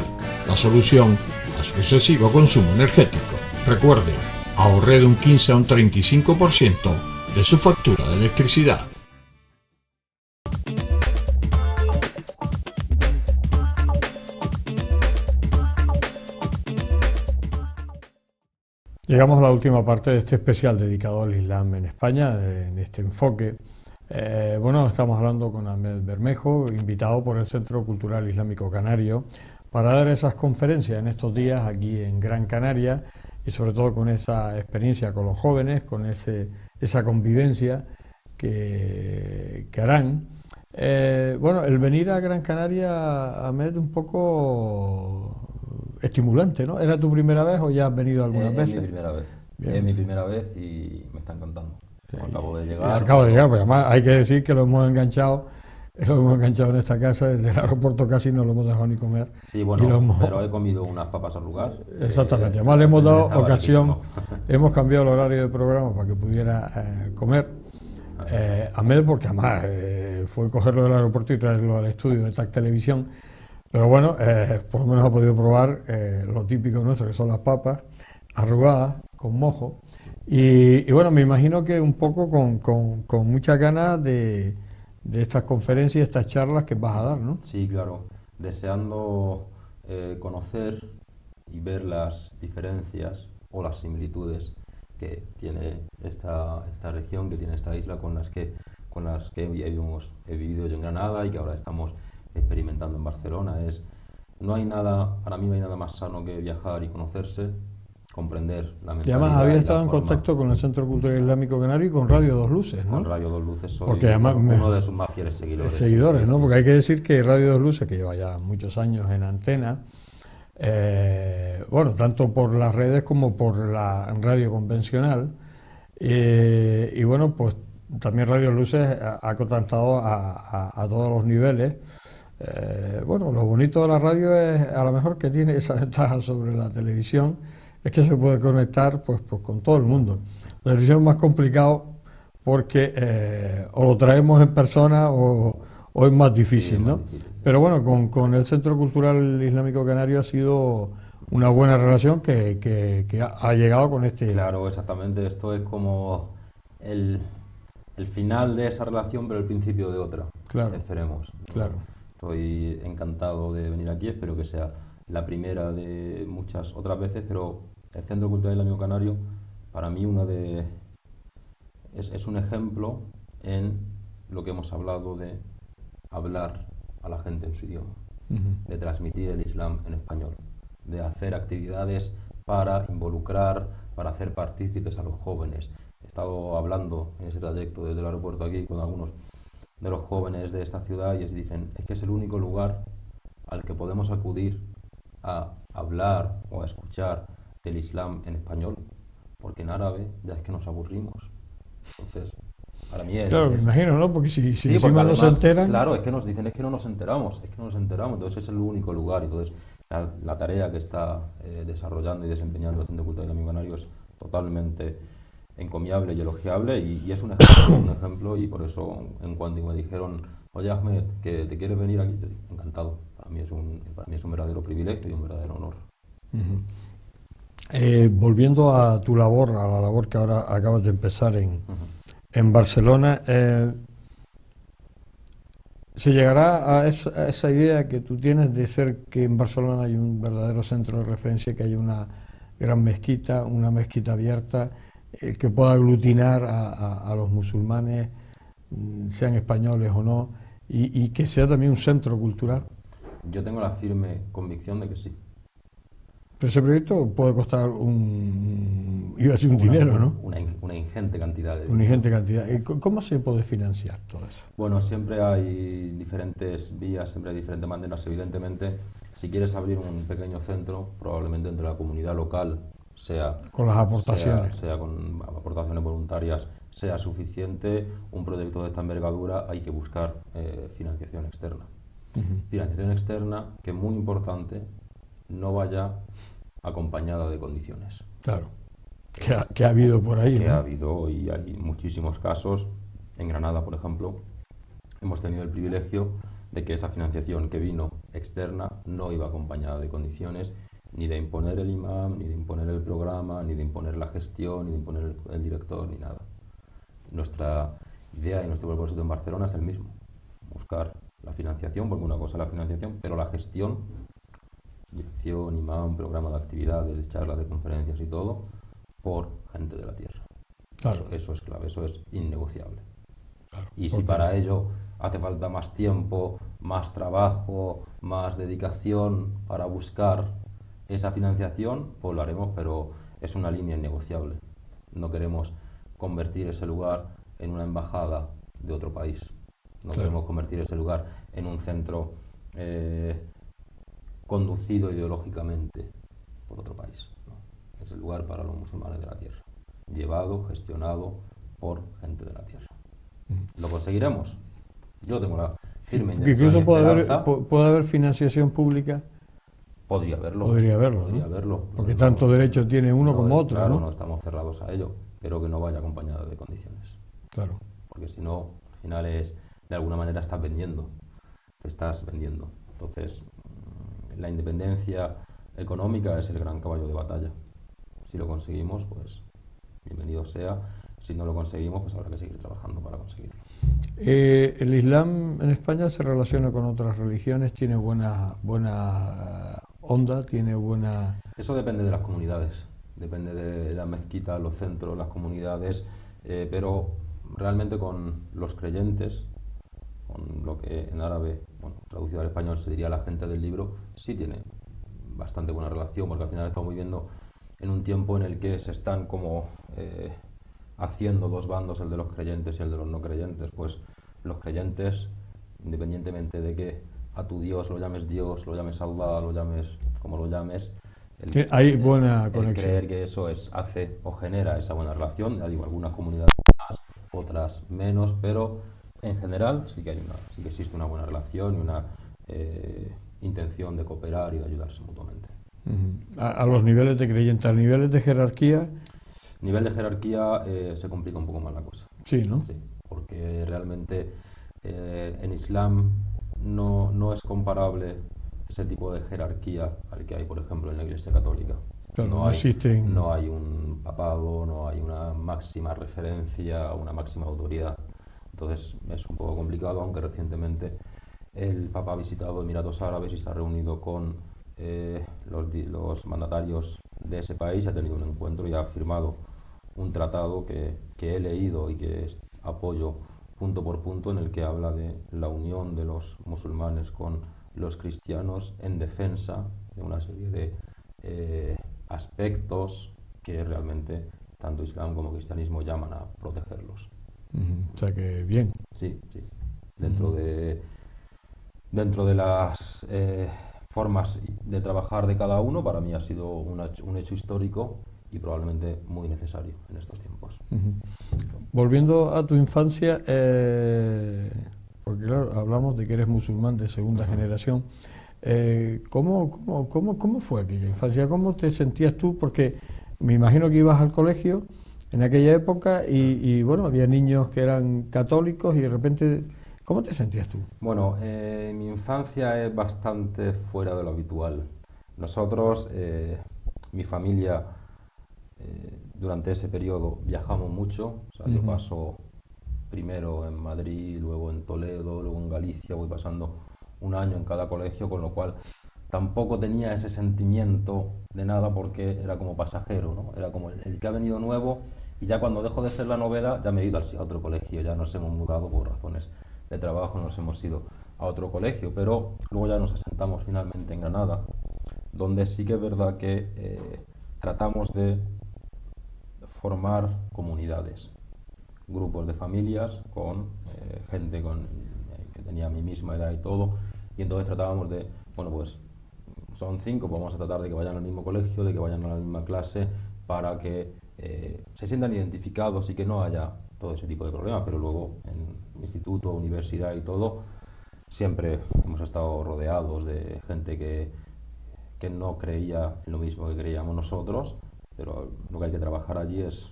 la solución a su excesivo consumo energético. Recuerde, ahorre de un 15 a un 35% de su factura de electricidad. Llegamos a la última parte de este especial dedicado al Islam en España, en este enfoque. Bueno, estamos hablando con Ahmed Bermejo, invitado por el Centro Cultural Islámico Canario, para dar esas conferencias en estos días aquí en Gran Canaria y sobre todo con esa experiencia con los jóvenes, con esa convivencia que harán. Bueno, el venir a Gran Canaria, Ahmed, un poco estimulante, ¿no? ¿Era tu primera vez o ya has venido algunas veces? Es mi primera vez. Bien. Es mi primera vez y me está encantando. Sí. Acabo de llegar. Acabo de llegar, porque además hay que decir que lo hemos enganchado en esta casa, desde el aeropuerto casi no lo hemos dejado ni comer. Sí, bueno, y lo hemos... pero he comido unas papas al lugar. Exactamente, además le hemos dado estaba ocasión, riquísimo. hemos cambiado el horario del programa para que pudiera comer. Ahmed, porque además fue cogerlo del aeropuerto y traerlo al estudio de TAC Televisión. Pero bueno, por lo menos ha podido probar lo típico nuestro, que son las papas arrugadas con mojo. Y bueno, me imagino que un poco con muchas ganas de estas conferencias y estas charlas que vas a dar, ¿no? Sí, claro. Deseando conocer y ver las diferencias o las similitudes que tiene esta región, que tiene esta isla con las que he vivido yo en Granada y que ahora estamos experimentando en Barcelona. Para mí no hay nada más sano que viajar y conocerse, comprender la mentalidad. Y además había y la estado en forma. contacto con el Centro Cultural Islámico Canario y con Radio Dos Luces, ¿no? Con Radio Dos Luces soy Porque además uno de sus más fieles seguidores. Seguidores, Sí, ¿no? sí. Porque hay que decir que Radio Dos Luces, que lleva ya muchos años en antena, bueno, tanto por las redes como por la radio convencional, y bueno, pues también Radio Luces ha contactado a todos los niveles. Bueno, lo bonito de la radio es, a lo mejor, que tiene esa ventaja sobre la televisión, es que se puede conectar pues con todo el mundo. La televisión es más complicado porque o lo traemos en persona o es más difícil, Sí, es más ¿no? difícil. Pero bueno, con el Centro Cultural Islámico Canario ha sido una buena relación que ha llegado con este... Claro, exactamente. Esto es como el final de esa relación, pero el principio de otra. Claro. Esperemos. Claro. Estoy encantado de venir aquí, espero que sea la primera de muchas otras veces, pero el Centro Cultural Islámico Canario, para mí, es un ejemplo en lo que hemos hablado de hablar a la gente en su idioma, de transmitir el Islam en español, de hacer actividades para involucrar, para hacer partícipes a los jóvenes. He estado hablando en ese trayecto desde el aeropuerto aquí con algunos de los jóvenes de esta ciudad y ellos dicen, es que es el único lugar al que podemos acudir a hablar o a escuchar del Islam en español, porque en árabe ya es que nos aburrimos. Entonces, para mí Claro, me imagino, ¿no? Porque si sí, encima porque no se además, enteran... claro, es que nos dicen, es que no nos enteramos, entonces es el único lugar. Entonces, la tarea que está desarrollando y desempeñando el Centro Cultural Islámico Canario es totalmente encomiable y elogiable y es un ejemplo, y por eso en cuanto me dijeron, oye Ahmed, que te quieres venir aquí, yo dije, encantado. Para mí es un verdadero privilegio y un verdadero honor. Volviendo a tu labor, a la labor que ahora acabas de empezar en Barcelona, ¿se llegará a esa idea que tú tienes de ser que en Barcelona hay un verdadero centro de referencia, que hay una gran mezquita, una mezquita abierta, que pueda aglutinar a los musulmanes, sean españoles o no, y que sea también un centro cultural? Yo tengo la firme convicción de que sí. Pero ese proyecto puede costar iba a ser un dinero, ¿no? Una ingente cantidad de dinero. Una ingente cantidad. ¿Y cómo se puede financiar todo eso? Bueno, siempre hay diferentes vías, siempre hay diferentes maneras. Evidentemente, si quieres abrir un pequeño centro, probablemente entre la comunidad local, sea con las aportaciones, sea con aportaciones voluntarias, sea suficiente. Un proyecto de esta envergadura hay que buscar financiación externa. Financiación externa que, muy importante, no vaya acompañada de condiciones. Claro, que ha habido por ahí, Que ¿no? ha habido, y hay muchísimos casos. En Granada, por ejemplo, hemos tenido el privilegio de que esa financiación que vino externa no iba acompañada de condiciones, ni de imponer el imam, ni de imponer el programa, ni de imponer la gestión, ni de imponer el director, ni nada. Nuestra idea y nuestro propósito en Barcelona es el mismo: buscar la financiación, porque una cosa es la financiación, pero la gestión, dirección, imam, programa de actividades, de charlas, de conferencias y todo, por gente de la tierra. Claro. Eso es clave, eso es innegociable. Claro, y si para ello hace falta más tiempo, más trabajo, más dedicación para buscar esa financiación, pues lo haremos, pero es una línea innegociable. No queremos convertir ese lugar en una embajada de otro país. No queremos convertir ese lugar en un centro conducido ideológicamente por otro país. ¿No? Es el lugar para los musulmanes de la tierra, llevado, gestionado por gente de la tierra. ¿Lo conseguiremos? Yo tengo la firme intención y esperanza. Puede haber financiación pública. Podría haberlo. Podría haberlo. Porque tanto derecho tiene uno como otro. Claro, no estamos cerrados a ello, pero que no vaya acompañado de condiciones. Claro. Porque si no, al final es, de alguna manera estás vendiendo. Te estás vendiendo. Entonces, la independencia económica es el gran caballo de batalla. Si lo conseguimos, pues bienvenido sea. Si no lo conseguimos, pues habrá que seguir trabajando para conseguirlo. El Islam en España se relaciona con otras religiones, tiene buena onda, tiene buena... Eso depende de las comunidades, depende de la mezquita, los centros, las comunidades, pero realmente con los creyentes, con lo que en árabe, bueno, traducido al español se diría la gente del libro, sí tiene bastante buena relación, porque al final estamos viviendo en un tiempo en el que se están como haciendo dos bandos, el de los creyentes y el de los no creyentes. Pues los creyentes, independientemente de que a tu Dios, lo llames Allah, lo llames como lo llames, hay buena conexión. Creer que eso hace o genera esa buena relación. Ya digo, algunas comunidades más, otras menos, pero en general sí que existe una buena relación y una intención de cooperar y de ayudarse mutuamente. A los niveles de creyentes, a los niveles de jerarquía. Nivel de jerarquía se complica un poco más la cosa. Sí, ¿no? Sí, porque realmente en Islam no es comparable ese tipo de jerarquía al que hay, por ejemplo, en la Iglesia Católica. Claro, no hay un papado, no hay una máxima referencia, una máxima autoridad. Entonces es un poco complicado, aunque recientemente el Papa ha visitado Emiratos Árabes y se ha reunido con los mandatarios de ese país, ha tenido un encuentro y ha firmado un tratado que he leído y que apoyo punto por punto, en el que habla de la unión de los musulmanes con los cristianos en defensa de una serie de aspectos que realmente tanto Islam como cristianismo llaman a protegerlos. O sea que bien. Sí. Dentro de las formas de trabajar de cada uno, para mí ha sido un hecho histórico y probablemente muy necesario en estos tiempos. Volviendo a tu infancia, porque claro, hablamos de que eres musulmán de segunda generación, ¿cómo fue aquella infancia? ¿Cómo te sentías tú? Porque me imagino que ibas al colegio en aquella época y bueno, había niños que eran católicos y de repente, ¿cómo te sentías tú? Bueno, mi infancia es bastante fuera de lo habitual. Nosotros, mi familia, durante ese periodo viajamos mucho. O sea, yo paso primero en Madrid, luego en Toledo, luego en Galicia, voy pasando un año en cada colegio, con lo cual tampoco tenía ese sentimiento de nada porque era como pasajero, ¿no? Era como el que ha venido nuevo y ya cuando dejo de ser la novedad ya me he ido a otro colegio, ya nos hemos mudado por razones de trabajo, nos hemos ido a otro colegio, pero luego ya nos asentamos finalmente en Granada, donde sí que es verdad que tratamos de formar comunidades, grupos de familias con gente que tenía mi misma edad y todo, y entonces tratábamos de, bueno, pues son 5, pues vamos a tratar de que vayan al mismo colegio, de que vayan a la misma clase, para que se sientan identificados y que no haya todo ese tipo de problemas. Pero luego en instituto, universidad y todo, siempre hemos estado rodeados de gente que no creía en lo mismo que creíamos nosotros, pero lo que hay que trabajar allí es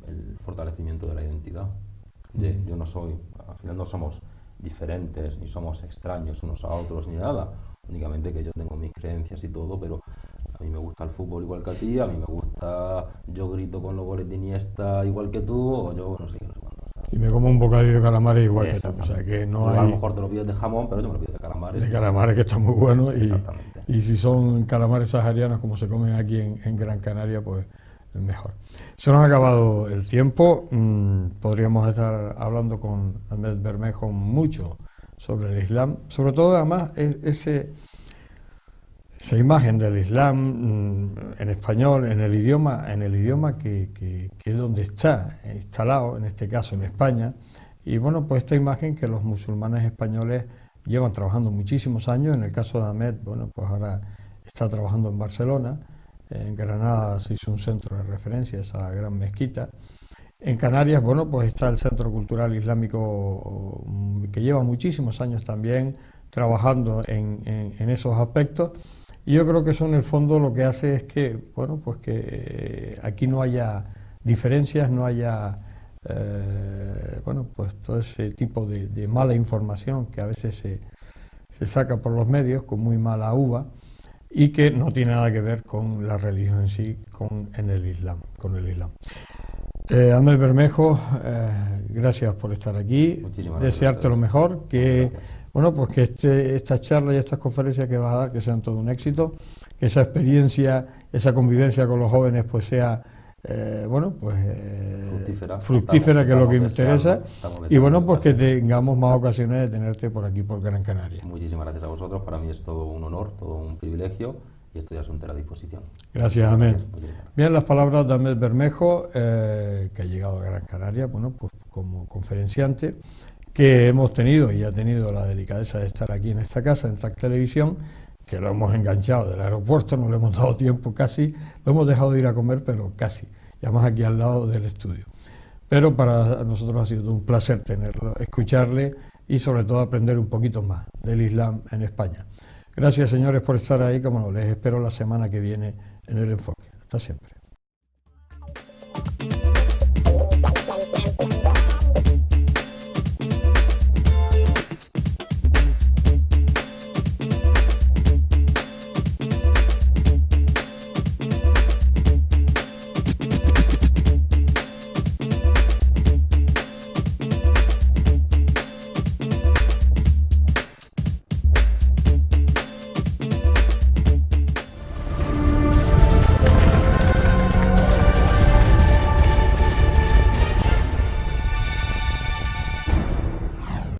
el fortalecimiento de la identidad. Yo no soy, al final no somos diferentes, ni somos extraños unos a otros, ni nada, únicamente que yo tengo mis creencias y todo, pero a mí me gusta el fútbol igual que a ti, a mí me gusta, yo grito con los goles de Iniesta igual que tú, o yo no sé qué, no sé cuándo. Y me como un bocadillo de calamares igual que tú, o sea que no hay... A lo mejor te lo pides de jamón, pero yo me lo pido de calamares. De calamares, que está muy bueno, Exactamente. y si son calamares saharianos como se comen aquí en Gran Canaria, pues mejor. Se nos ha acabado el tiempo. Podríamos estar hablando con Ahmed Bermejo mucho sobre el Islam, sobre todo además esa imagen del Islam en español, en el idioma que es donde está instalado, en este caso en España. Y bueno, pues esta imagen que los musulmanes españoles llevan trabajando muchísimos años. En el caso de Ahmed, bueno, pues ahora está trabajando en Barcelona. En Granada se hizo un centro de referencia, esa gran mezquita. En Canarias, bueno, pues está el Centro Cultural Islámico, que lleva muchísimos años también trabajando en esos aspectos. Y yo creo que eso en el fondo lo que hace es que, bueno, pues que aquí no haya diferencias, no haya, bueno, pues todo ese tipo de mala información que a veces se saca por los medios con muy mala uva y que no tiene nada que ver con la religión en sí, con el Islam. Ahmed Bermejo, gracias por estar aquí. Muchísimas desearte lo mejor, que bueno, pues que estas charlas y estas conferencias que vas a dar que sean todo un éxito, que esa experiencia, esa convivencia con los jóvenes pues sea bueno, pues fructífera, que es lo que interesa, y bueno, pues que tengamos más ocasiones de tenerte por aquí, por Gran Canaria. Muchísimas gracias a vosotros, para mí es todo un honor, todo un privilegio, y estoy a su entera disposición. Gracias, Ahmed. Bien, las palabras de Ahmed Bermejo, que ha llegado a Gran Canaria, bueno, pues como conferenciante, que hemos tenido y ha tenido la delicadeza de estar aquí en esta casa, en TAC Televisión, que lo hemos enganchado del aeropuerto, no le hemos dado tiempo casi, lo hemos dejado de ir a comer, pero casi, y además aquí al lado del estudio. Pero para nosotros ha sido un placer tenerlo, escucharle y sobre todo aprender un poquito más del Islam en España. Gracias, señores, por estar ahí, como no, les espero la semana que viene en El Enfoque. Hasta siempre.